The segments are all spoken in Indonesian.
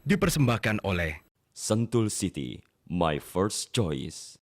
dipersembahkan oleh Sentul City, my first choice.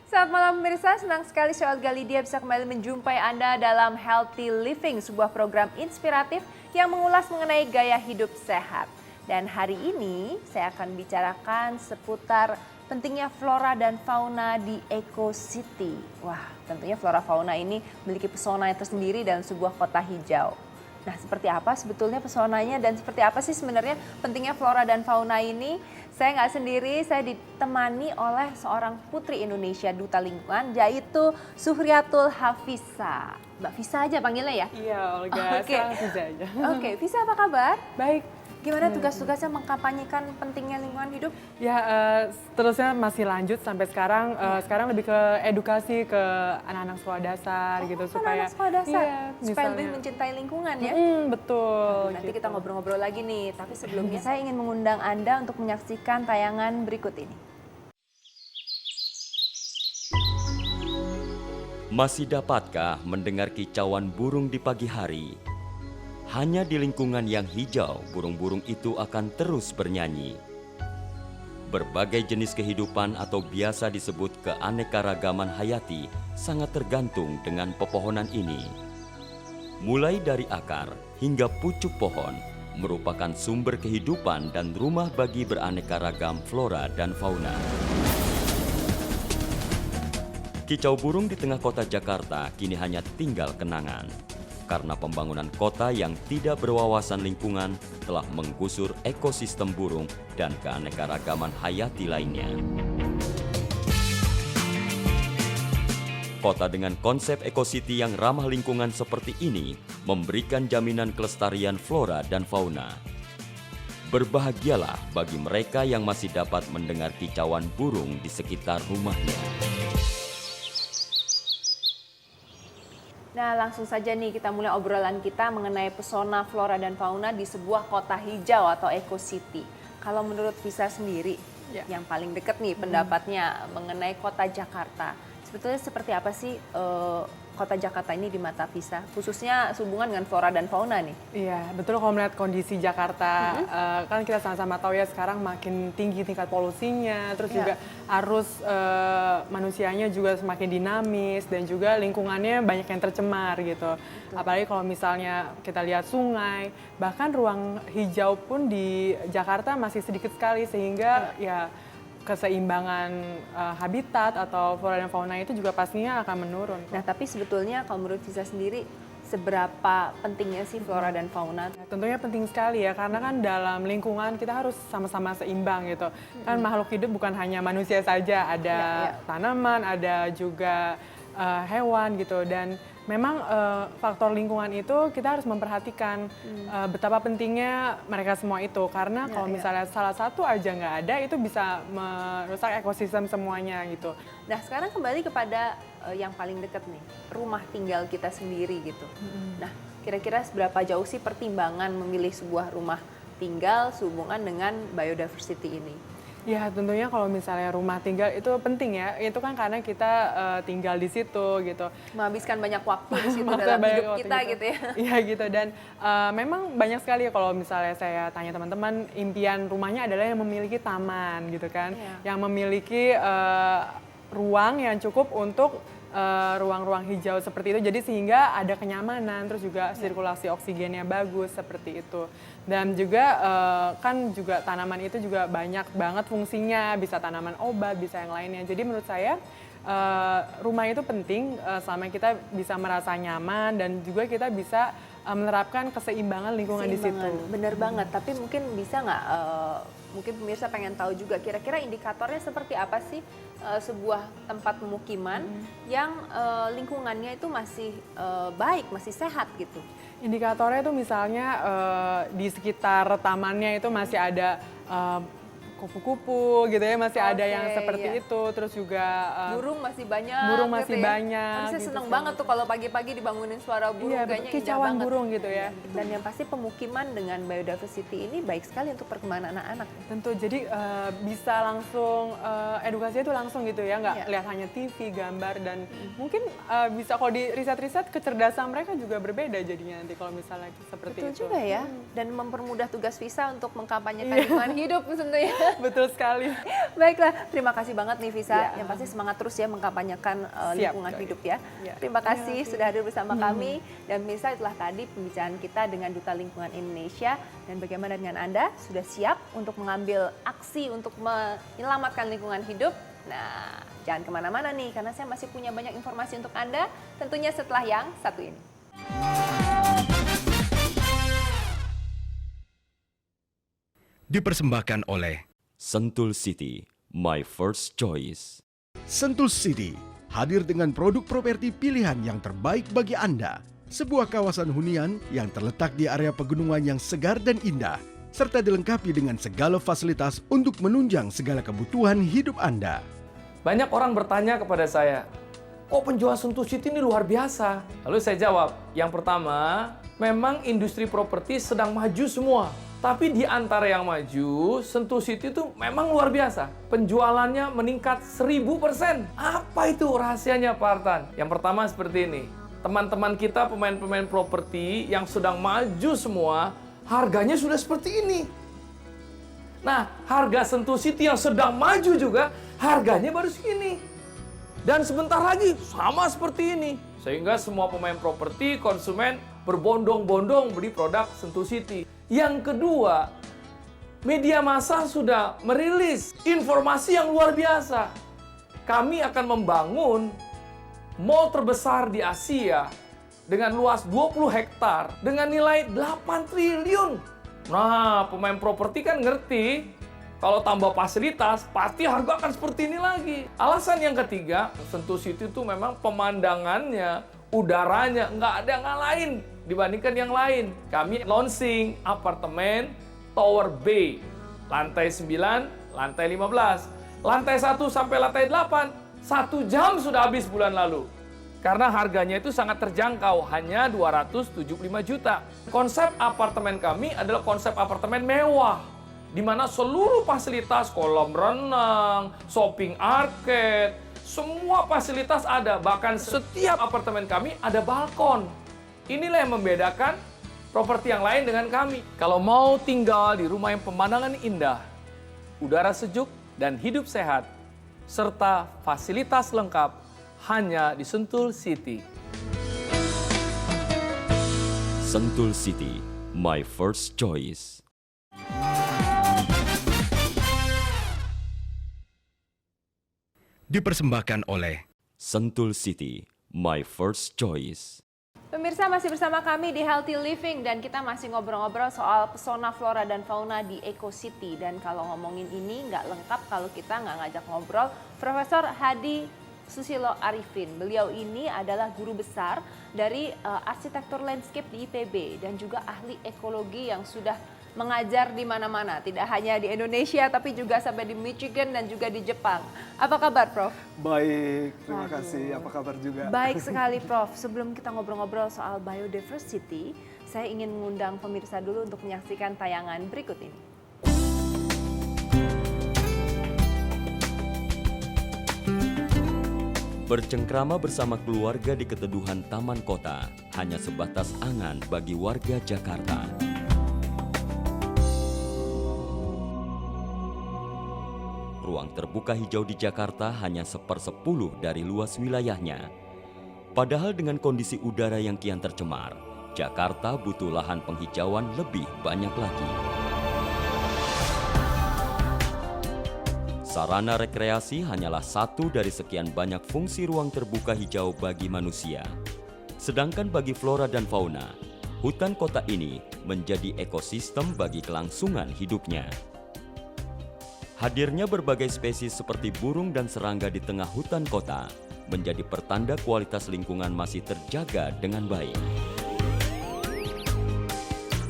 Selamat malam pemirsa, senang sekali saya Olga Lydia bisa kembali menjumpai Anda dalam Healthy Living, sebuah program inspiratif yang mengulas mengenai gaya hidup sehat. Dan hari ini saya akan bicarakan seputar pentingnya flora dan fauna di Eco City. Wah, tentunya flora fauna ini memiliki pesona yang tersendiri dalam sebuah kota hijau. Nah, seperti apa sebetulnya pesonanya dan seperti apa sih sebenarnya pentingnya flora dan fauna ini? Saya nggak sendiri, saya ditemani oleh seorang putri Indonesia Duta Lingkungan, yaitu Suhriatul Hafisa. Mbak Visa aja panggilnya ya? Iya, Olga. Sekarang Visa aja. Oke, Visa apa kabar? Baik. Gimana tugas-tugasnya mengkampanyekan pentingnya lingkungan hidup? Ya, terusnya masih lanjut sampai sekarang. Sekarang lebih ke edukasi ke anak-anak sekolah dasar gitu supaya anak sekolah dasar, iya, supaya lebih mencintai lingkungan ya? Betul. Nanti gitu. kita ngobrol-ngobrol lagi nih, tapi sebelumnya saya ingin mengundang Anda untuk menyaksikan tayangan berikut ini. Masih dapatkah mendengar kicauan burung di pagi hari? Hanya di lingkungan yang hijau, burung-burung itu akan terus bernyanyi. Berbagai jenis kehidupan atau biasa disebut keanekaragaman hayati sangat tergantung dengan pepohonan ini. Mulai dari akar hingga pucuk pohon merupakan sumber kehidupan dan rumah bagi beraneka ragam flora dan fauna. Kicau burung di tengah kota Jakarta kini hanya tinggal kenangan. Karena pembangunan kota yang tidak berwawasan lingkungan telah menggusur ekosistem burung dan keanekaragaman hayati lainnya. Kota dengan konsep ekositi yang ramah lingkungan seperti ini memberikan jaminan kelestarian flora dan fauna. Berbahagialah bagi mereka yang masih dapat mendengar kicauan burung di sekitar rumahnya. Nah, langsung saja nih kita mulai obrolan kita mengenai pesona flora dan fauna di sebuah kota hijau atau Eco City. Kalau menurut Visa sendiri, yang paling dekat nih pendapatnya mengenai kota Jakarta. Sebetulnya seperti apa sih kota Jakarta ini di mata Visa, khususnya sehubungan dengan flora dan fauna nih? Iya, betul kalau melihat kondisi Jakarta, kan kita sama-sama tahu ya sekarang makin tinggi tingkat polusinya, terus juga arus manusianya juga semakin dinamis dan juga lingkungannya banyak yang tercemar gitu. Apalagi kalau misalnya kita lihat sungai, bahkan ruang hijau pun di Jakarta masih sedikit sekali sehingga ya keseimbangan habitat atau flora dan fauna itu juga pastinya akan menurun. Nah, tapi sebetulnya kalau menurut Visa sendiri, seberapa pentingnya sih flora dan fauna? Tentunya penting sekali ya, karena kan dalam lingkungan kita harus sama-sama seimbang gitu. Kan makhluk hidup bukan hanya manusia saja, ada tanaman, ada juga hewan gitu. Dan memang faktor lingkungan itu kita harus memperhatikan betapa pentingnya mereka semua itu. Karena kalau misalnya salah satu aja nggak ada, itu bisa merusak ekosistem semuanya gitu. Nah, sekarang kembali kepada yang paling dekat nih, rumah tinggal kita sendiri gitu. Nah, kira-kira seberapa jauh sih pertimbangan memilih sebuah rumah tinggal sehubungan dengan biodiversity ini? Ya tentunya kalau misalnya rumah tinggal itu penting ya, itu kan karena kita tinggal di situ gitu. Menghabiskan banyak waktu di situ Masa dalam banyak hidup waktu kita gitu ya. Iya gitu, dan memang banyak sekali ya kalau misalnya saya tanya teman-teman, impian rumahnya adalah yang memiliki taman gitu kan, yang memiliki ruang yang cukup untuk ruang-ruang hijau seperti itu, jadi sehingga ada kenyamanan, terus juga sirkulasi oksigennya bagus seperti itu. Dan juga kan juga tanaman itu juga banyak banget fungsinya, bisa tanaman obat, bisa yang lainnya. Jadi menurut saya rumah itu penting selama kita bisa merasa nyaman dan juga kita bisa menerapkan keseimbangan lingkungan di situ. Bener banget, tapi mungkin bisa nggak, mungkin pemirsa pengen tahu juga kira-kira indikatornya seperti apa sih sebuah tempat pemukiman yang lingkungannya itu masih baik, masih sehat gitu? Indikatornya itu misalnya di sekitar tamannya itu masih ada kupu-kupu gitu ya, masih ada yang Oke, seperti iya. itu. Terus juga Burung masih banyak. burung masih gitu ya. banyak, Tapi saya gitu seneng sih. banget tuh kalau pagi-pagi dibangunin suara burung, Iya, kayaknya indah kicauan banget. burung gitu ya. Dan yang pasti pemukiman dengan biodiversity ini baik sekali untuk perkembangan anak-anak. Tentu, jadi bisa langsung edukasinya itu langsung gitu ya, nggak Iya. lihat hanya TV, gambar, dan mungkin bisa kalau di riset-riset kecerdasan mereka juga berbeda jadinya nanti kalau misalnya seperti Betul itu. juga ya. Dan mempermudah tugas Visa untuk mengkampanyekan lingkungan hidup tentunya. Betul sekali. Baiklah, terima kasih banget nih Visa. Ya. Yang pasti semangat terus ya mengkampanyekan Siap, lingkungan Kak. hidup ya. Ya. Terima kasih sudah hadir bersama kami. Dan pemirsa, itulah tadi pembicaraan kita dengan Duta Lingkungan Indonesia. Dan bagaimana dengan Anda? Sudah siap untuk mengambil aksi untuk menyelamatkan lingkungan hidup? Nah, jangan kemana-mana nih, karena saya masih punya banyak informasi untuk Anda. Tentunya setelah yang satu ini. Dipersembahkan oleh Sentul City, my first choice. Sentul City, hadir dengan produk properti pilihan yang terbaik bagi Anda. Sebuah kawasan hunian yang terletak di area pegunungan yang segar dan indah, serta dilengkapi dengan segala fasilitas untuk menunjang segala kebutuhan hidup Anda. Banyak orang bertanya kepada saya, kok penjual Sentul City ini luar biasa? Lalu saya jawab, yang pertama, memang industri properti sedang maju semua. Tapi di antara yang maju, Sentul City itu memang luar biasa. Penjualannya meningkat 1000%. Apa itu rahasianya, Pak Artan? Yang pertama seperti ini. Teman-teman kita, pemain-pemain properti yang sedang maju semua, harganya sudah seperti ini. Nah, harga Sentul City yang sedang maju juga, harganya baru segini. Dan sebentar lagi sama seperti ini. Sehingga semua pemain properti, konsumen berbondong-bondong beli produk Sentul City. Yang kedua, media massa sudah merilis informasi yang luar biasa. Kami akan membangun mall terbesar di Asia dengan luas 20 hektar dengan nilai 8 triliun. Nah, pemain properti kan ngerti kalau tambah fasilitas, pasti harga akan seperti ini lagi. Alasan yang ketiga, Sentul City itu memang pemandangannya, udaranya, nggak ada yang lain dibandingkan yang lain. Kami launching apartemen Tower B, lantai 9, lantai 15. Lantai 1 sampai lantai 8, 1 jam sudah habis bulan lalu. Karena harganya itu sangat terjangkau, hanya 275 juta. Konsep apartemen kami adalah konsep apartemen mewah, di mana seluruh fasilitas kolam renang, shopping arcade, semua fasilitas ada. Bahkan setiap apartemen kami ada balkon. Inilah yang membedakan properti yang lain dengan kami. Kalau mau tinggal di rumah yang pemandangan indah, udara sejuk dan hidup sehat, serta fasilitas lengkap, hanya di Sentul City. Sentul City, my first choice. Dipersembahkan oleh Sentul City, my first choice. Pemirsa, masih bersama kami di Healthy Living dan kita masih ngobrol-ngobrol soal pesona flora dan fauna di Eco City. Dan kalau ngomongin ini nggak lengkap kalau kita nggak ngajak ngobrol Profesor Hadi Susilo Arifin. Beliau ini adalah guru besar dari arsitektur landscape di IPB dan juga ahli ekologi yang sudah mengajar di mana-mana, tidak hanya di Indonesia tapi juga sampai di Michigan dan juga di Jepang. Apa kabar, Prof? Baik, terima kasih. Apa kabar juga? Baik sekali, Prof. Sebelum kita ngobrol-ngobrol soal biodiversity, saya ingin mengundang pemirsa dulu untuk menyaksikan tayangan berikut ini. Bercengkrama bersama keluarga di keteduhan Taman Kota hanya sebatas angan bagi warga Jakarta. Ruang terbuka hijau di Jakarta hanya 1/10 dari luas wilayahnya. Padahal dengan kondisi udara yang kian tercemar, Jakarta butuh lahan penghijauan lebih banyak lagi. Sarana rekreasi hanyalah satu dari sekian banyak fungsi ruang terbuka hijau bagi manusia. Sedangkan bagi flora dan fauna, hutan kota ini menjadi ekosistem bagi kelangsungan hidupnya. Hadirnya berbagai spesies seperti burung dan serangga di tengah hutan kota menjadi pertanda kualitas lingkungan masih terjaga dengan baik.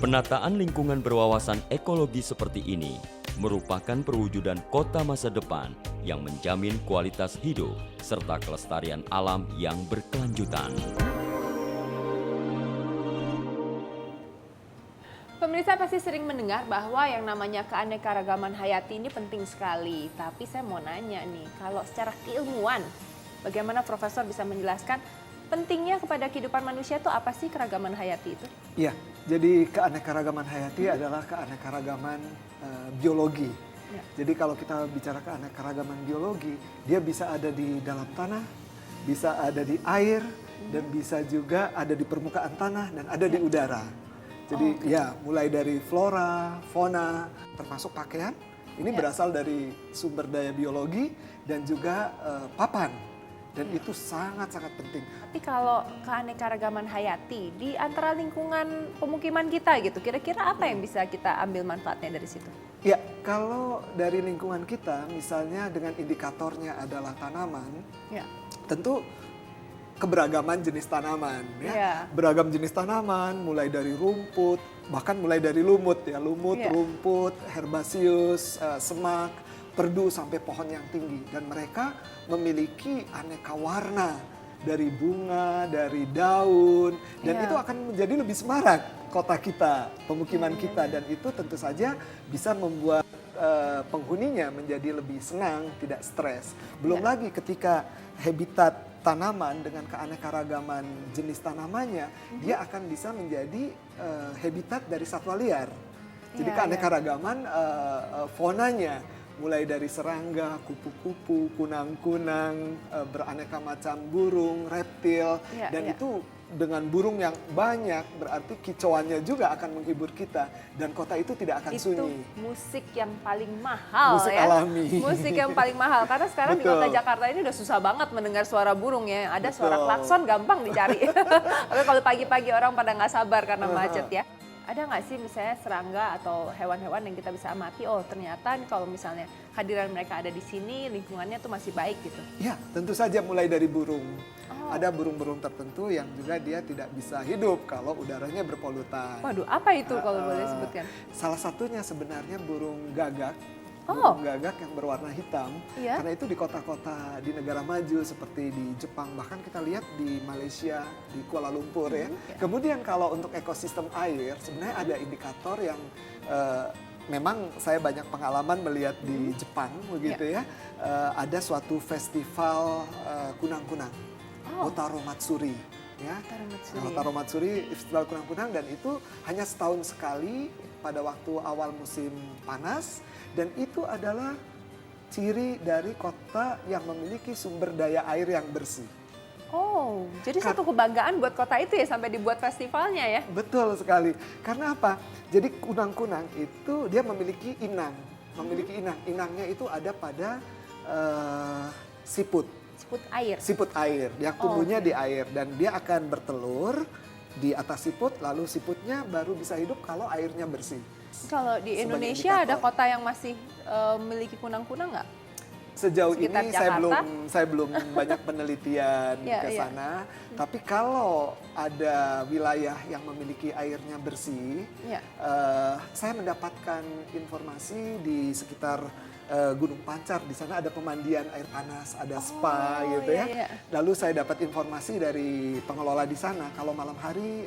Penataan lingkungan berwawasan ekologi seperti ini merupakan perwujudan kota masa depan yang menjamin kualitas hidup serta kelestarian alam yang berkelanjutan. Pemirsa pasti sering mendengar bahwa yang namanya keanekaragaman hayati ini penting sekali. Tapi saya mau nanya nih, kalau secara keilmuan, bagaimana Profesor bisa menjelaskan pentingnya kepada kehidupan manusia itu apa sih keragaman hayati itu? Iya, jadi keanekaragaman hayati adalah keanekaragaman biologi. Ya. Jadi kalau kita bicara keanekaragaman biologi, dia bisa ada di dalam tanah, bisa ada di air, dan bisa juga ada di permukaan tanah dan ada di udara. Jadi ya mulai dari flora, fauna, termasuk pakaian, ini berasal dari sumber daya biologi dan juga papan. Dan itu sangat-sangat penting. Tapi kalau keanekaragaman hayati di antara lingkungan pemukiman kita gitu, kira-kira apa yang bisa kita ambil manfaatnya dari situ? Ya, kalau dari lingkungan kita, misalnya dengan indikatornya adalah tanaman, Ya. tentu keberagaman jenis tanaman, ya. Iya. Beragam jenis tanaman, mulai dari rumput, bahkan mulai dari lumut, ya, lumut, Iya. rumput, herbasius, semak, perdu sampai pohon yang tinggi, dan mereka memiliki aneka warna dari bunga, dari daun, dan Iya. itu akan menjadi lebih semarak kota kita, pemukiman kita, dan itu tentu saja bisa membuat penghuninya menjadi lebih senang, tidak stres. Belum lagi ketika habitat tanaman dengan keanekaragaman jenis tanamannya, dia akan bisa menjadi habitat dari satwa liar. Jadi Iya, keanekaragaman faunanya, mulai dari serangga, kupu-kupu, kunang-kunang, beraneka macam burung, reptil, Iya, dan iya. itu dengan burung yang banyak berarti kicauannya juga akan menghibur kita, dan kota itu tidak akan Itu sunyi. musik yang paling mahal Musik ya. alami. Musik yang paling mahal karena sekarang di Betul. kota Jakarta ini udah susah banget mendengar suara burung ya. Yang ada suara Betul. klakson gampang dicari. Tapi kalau pagi-pagi orang pada nggak sabar karena macet ya. Ada nggak sih misalnya serangga atau hewan-hewan yang kita bisa amati, oh ternyata kalau misalnya kehadiran mereka ada di sini, lingkungannya tuh masih baik gitu? Ya, tentu saja mulai dari burung. Oh. Ada burung-burung tertentu yang juga dia tidak bisa hidup kalau udaranya berpolutan. Waduh, apa itu kalau boleh Eh, sebutkan? Salah satunya sebenarnya burung gagak. Oh. Burung gagak yang berwarna hitam. Iya. Karena itu di kota-kota di negara maju seperti di Jepang, bahkan kita lihat di Malaysia, di Kuala Lumpur ya. Kemudian kalau untuk ekosistem air, sebenarnya ada indikator yang memang saya banyak pengalaman melihat di Jepang begitu ya. Ada suatu festival kunang-kunang, Otaro Matsuri. Ya, Otaro Matsuri. Otaro Matsuri, festival kunang-kunang, dan itu hanya setahun sekali pada waktu awal musim panas, dan itu adalah ciri dari kota yang memiliki sumber daya air yang bersih. Oh, jadi satu kebanggaan buat kota itu ya sampai dibuat festivalnya ya? Betul sekali. Karena apa? Jadi kunang-kunang itu dia memiliki inang, memiliki inang. Inangnya itu ada pada siput. Siput air. Siput air, dia tumbuhnya oke. di air, dan dia akan bertelur di atas siput, lalu siputnya baru bisa hidup kalau airnya bersih. Kalau di Sebagai Indonesia ada indikator. kota yang masih memiliki kunang-kunang nggak? Sejauh Sekitar ini Jakarta? saya belum banyak penelitian Iya, ke iya. sana. Tapi kalau ada wilayah yang memiliki airnya bersih, Iya. saya mendapatkan informasi di sekitar Gunung Pancar. Di sana ada pemandian air panas, ada spa gitu iya, ya. iya. Lalu saya dapat informasi dari pengelola di sana kalau malam hari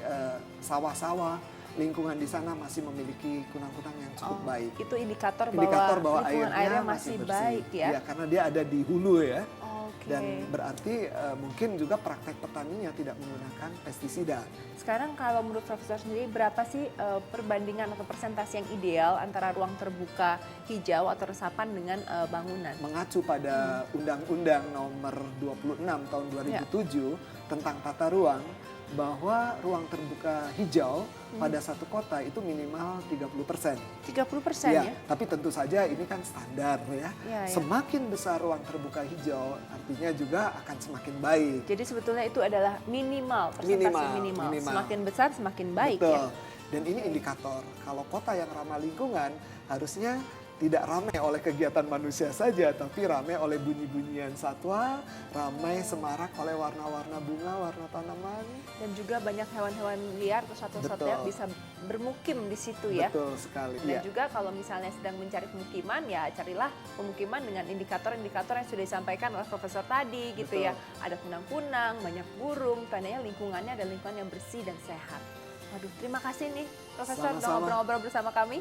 sawah-sawah, lingkungan di sana masih memiliki kunang-kunang yang cukup baik. Itu indikator, Indikator bahwa bahwa lingkungan airnya airnya masih bersih. baik ya. Iya, karena dia ada di hulu ya. Oke. Dan berarti mungkin juga praktek petaninya tidak menggunakan pestisida. Sekarang kalau menurut Profesor sendiri berapa sih perbandingan atau persentase yang ideal antara ruang terbuka hijau atau resapan dengan bangunan? Mengacu pada Undang-Undang Nomor 26 tahun 2007 tentang tata ruang, bahwa ruang terbuka hijau pada satu kota itu minimal 30%. 30% Ya, ya? tapi tentu saja ini kan standar ya. Iya, iya. Semakin besar ruang terbuka hijau, artinya juga akan semakin baik. Jadi sebetulnya itu adalah minimal, persentase Minimal, minimal. minimal. Semakin besar semakin baik Betul. ya. Dan ini indikator kalau kota yang ramah lingkungan harusnya tidak ramai oleh kegiatan manusia saja, tapi ramai oleh bunyi-bunyian satwa, ramai semarak oleh warna-warna bunga, warna tanaman. Dan juga banyak hewan-hewan liar atau satwa-satwa yang Betul. bisa bermukim di situ ya. Betul sekali. Dan Iya. juga kalau misalnya sedang mencari pemukiman, ya carilah pemukiman dengan indikator-indikator yang sudah disampaikan oleh Profesor tadi gitu ya. Ada kunang-kunang, banyak burung, tandanya lingkungannya ada lingkungan yang bersih dan sehat. Waduh, terima kasih nih Profesor udah Sama-sama. ngobrol-ngobrol bersama kami.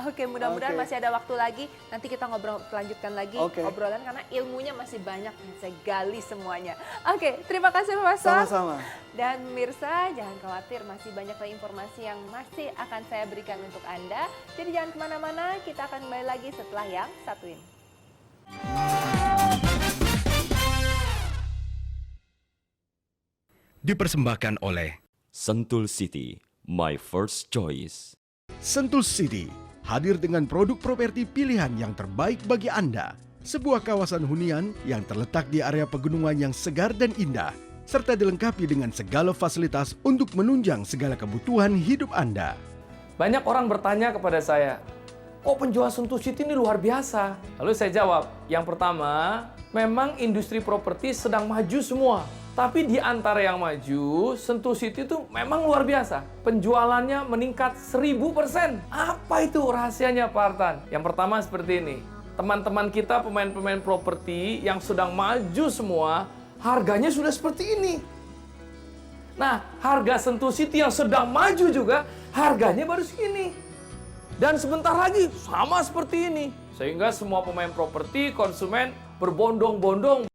Oke, mudah-mudahan Oke. masih ada waktu lagi. Nanti kita lanjutkan lagi Oke. obrolan karena ilmunya masih banyak yang saya gali semuanya. Oke, terima kasih Profesor. Sama-sama. Dan pemirsa, jangan khawatir, masih banyak lagi informasi yang masih akan saya berikan untuk Anda. Jadi jangan kemana-mana, kita akan kembali lagi setelah yang satu ini. Dipersembahkan oleh Sentul City, my first choice. Sentul City, hadir dengan produk properti pilihan yang terbaik bagi Anda. Sebuah kawasan hunian yang terletak di area pegunungan yang segar dan indah, serta dilengkapi dengan segala fasilitas untuk menunjang segala kebutuhan hidup Anda. Banyak orang bertanya kepada saya, kok penjual Sentul City ini luar biasa? Lalu saya jawab, yang pertama, memang industri properti sedang maju semua. Tapi di antara yang maju, Sentul City itu memang luar biasa. Penjualannya meningkat 1000%. Apa itu rahasianya Pak Artan? Yang pertama seperti ini. Teman-teman kita pemain-pemain properti yang sedang maju semua, harganya sudah seperti ini. Nah, harga Sentul City yang sedang maju juga, harganya baru segini. Dan sebentar lagi sama seperti ini. Sehingga semua pemain properti, konsumen berbondong-bondong